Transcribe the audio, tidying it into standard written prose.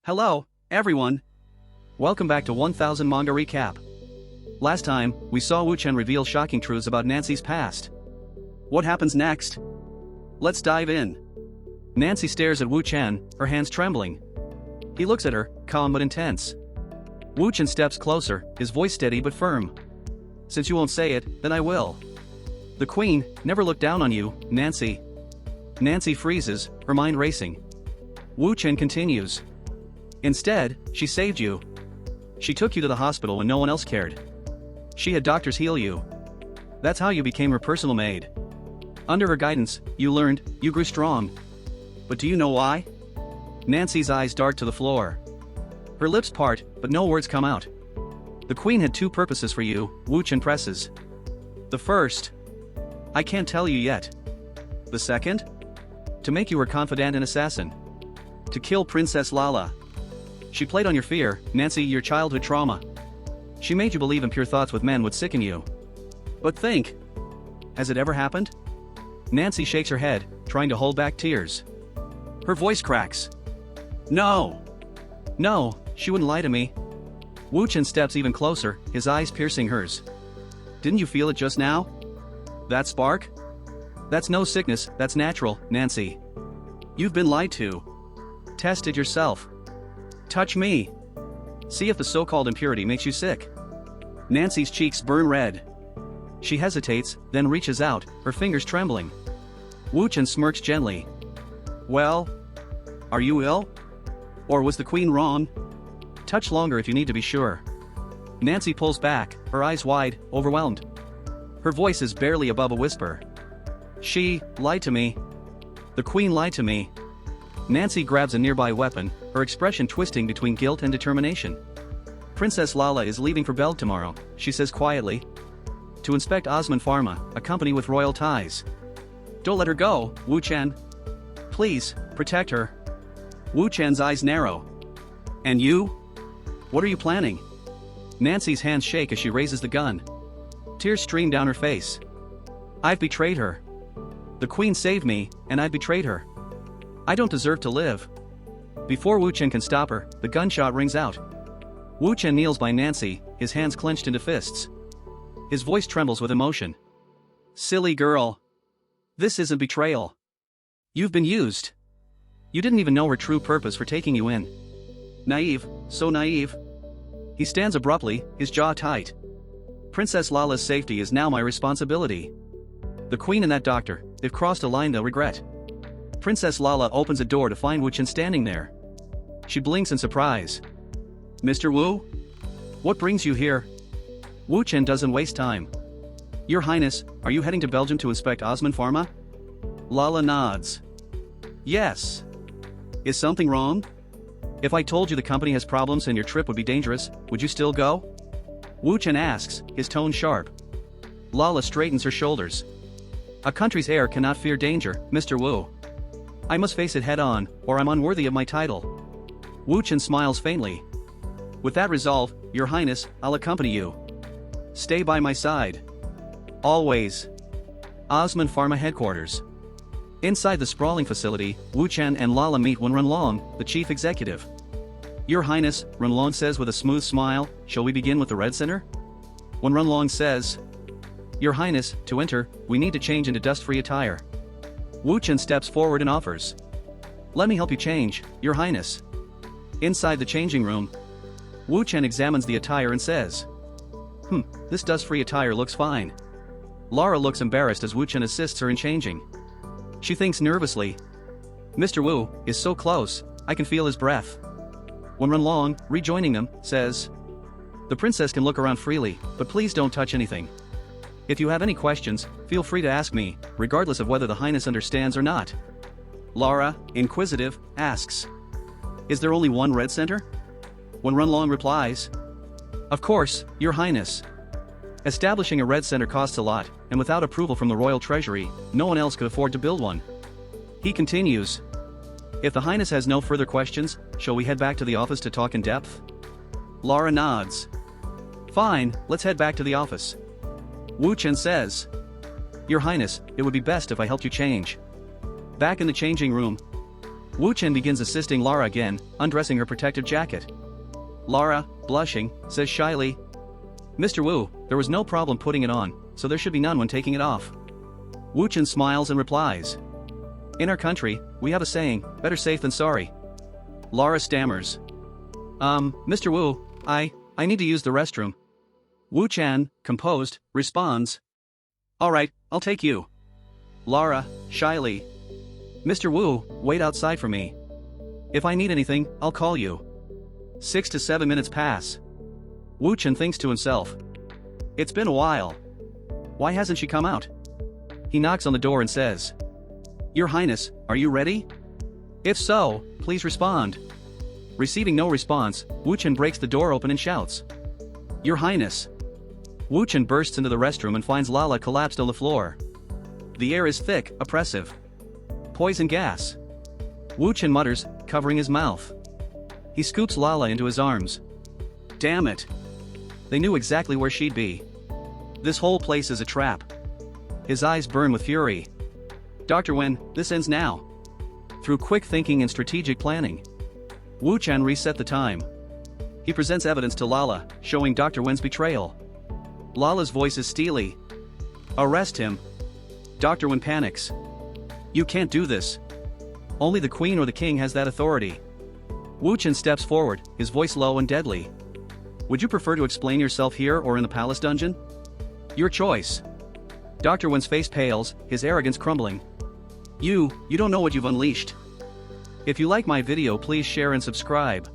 Hello, everyone. Welcome back to 1000 Manga Recap. Last time, we saw Wu Chen reveal shocking truths about Nancy's past. What happens next? Let's dive in. Nancy stares at Wu Chen, her hands trembling. He looks at her, calm but intense. Wu Chen steps closer, his voice steady but firm. Since you won't say it, then I will. The Queen never looked down on you, Nancy. Nancy freezes, her mind racing. Wu Chen continues. Instead, she saved you. She took you to the hospital when no one else cared. She had doctors heal you. That's how you became her personal maid. Under her guidance, you learned, you grew strong. But do you know why? Nancy's eyes dart to the floor. Her lips part, but no words come out. The Queen had two purposes for you, Wu Chen presses. The first, I can't tell you yet. The second? To make you her confidant and assassin. To kill Princess Lala. She played on your fear, Nancy, your childhood trauma. She made you believe impure thoughts with men would sicken you. But think. Has it ever happened? Nancy shakes her head, trying to hold back tears. Her voice cracks. No! No, she wouldn't lie to me. Wu Chen steps even closer, his eyes piercing hers. Didn't you feel it just now? That spark? That's no sickness, that's natural, Nancy. You've been lied to. Test it yourself. Touch me. See if the so-called impurity makes you sick. Nancy's cheeks burn red. She hesitates, then reaches out, her fingers trembling. Wu Chen smirks gently. Well? Are you ill? Or was the Queen wrong? Touch longer if you need to be sure. Nancy pulls back, her eyes wide, overwhelmed. Her voice is barely above a whisper. She lied to me. The Queen lied to me. Nancy grabs a nearby weapon, her expression twisting between guilt and determination. Princess Lala is leaving for Beld tomorrow, she says quietly. To inspect Osman Pharma, a company with royal ties. Don't let her go, Wu Chen. Please, protect her. Wu Chen's eyes narrow. And you? What are you planning? Nancy's hands shake as she raises the gun. Tears stream down her face. I've betrayed her. The Queen saved me, and I've betrayed her. I don't deserve to live. Before Wu Chen can stop her, the gunshot rings out. Wu Chen kneels by Nancy, his hands clenched into fists. His voice trembles with emotion. Silly girl. This isn't betrayal. You've been used. You didn't even know her true purpose for taking you in. Naive, so naive. He stands abruptly, his jaw tight. Princess Lala's safety is now my responsibility. The Queen and that doctor, they've crossed a line they'll regret. Princess Lala opens a door to find Wu Chen standing there. She blinks in surprise. Mr. Wu? What brings you here? Wu Chen doesn't waste time. Your Highness, are you heading to Belgium to inspect Osman Pharma? Lala nods. Yes. Is something wrong? If I told you the company has problems and your trip would be dangerous, would you still go? Wu Chen asks, his tone sharp. Lala straightens her shoulders. A country's heir cannot fear danger, Mr. Wu. I must face it head-on, or I'm unworthy of my title. Wu Chen smiles faintly. With that resolve, Your Highness, I'll accompany you. Stay by my side. Always. Osman Pharma headquarters. Inside the sprawling facility, Wu Chen and Lala meet when Renlong, the chief executive. Your Highness, Renlong says with a smooth smile, shall we begin with the Red Center? When Renlong says, Your Highness, to enter, we need to change into dust-free attire. Wu Chen steps forward and offers. Let me help you change, Your Highness. Inside the changing room, Wu Chen examines the attire and says, this dust-free attire looks fine. Lara looks embarrassed as Wu Chen assists her in changing. She thinks nervously. Mr. Wu is so close, I can feel his breath. When Renlong, rejoining them, says, The princess can look around freely, but please don't touch anything. If you have any questions, feel free to ask me, regardless of whether the Highness understands or not. Lara, inquisitive, asks, Is there only one Red Center? When Renlong replies, Of course, Your Highness. Establishing a Red Center costs a lot, and without approval from the Royal Treasury, no one else could afford to build one. He continues, If the Highness has no further questions, shall we head back to the office to talk in depth? Lara nods. Fine, let's head back to the office. Wu Chen says, Your Highness, it would be best if I helped you change. Back in the changing room, Wu Chen begins assisting Lara again, undressing her protective jacket. Lara, blushing, says shyly, "Mr. Wu, there was no problem putting it on, so there should be none when taking it off." Wu Chen smiles and replies, "In our country, we have a saying, better safe than sorry." Lara stammers, Mr. Wu, I need to use the restroom." Wu Chen, composed, responds, "Alright, I'll take you." Lara, shyly, "Mr. Wu, wait outside for me. If I need anything, I'll call you." 6 to 7 minutes pass. Wu Chen thinks to himself, "It's been a while. Why hasn't she come out?" He knocks on the door and says, "Your Highness, are you ready? If so, please respond." Receiving no response, Wu Chen breaks the door open and shouts, "Your Highness." Wu Chen bursts into the restroom and finds Lala collapsed on the floor. The air is thick, oppressive. Poison gas. Wu Chen mutters, covering his mouth. He scoops Lala into his arms. Damn it. They knew exactly where she'd be. This whole place is a trap. His eyes burn with fury. "Dr. Wuin, this ends now." Through quick thinking and strategic planning, Wu Chen reset the time. He presents evidence to Lala, showing Dr. Wuin's betrayal. Lala's voice is steely. "Arrest him." Dr. Wuin panics. "You can't do this. Only the queen or the king has that authority." Wu Chen steps forward, his voice low and deadly. "Would you prefer to explain yourself here or in the palace dungeon? Your choice." Dr. Wuin's face pales, his arrogance crumbling. You don't know what you've unleashed." If you like my video, please share and subscribe.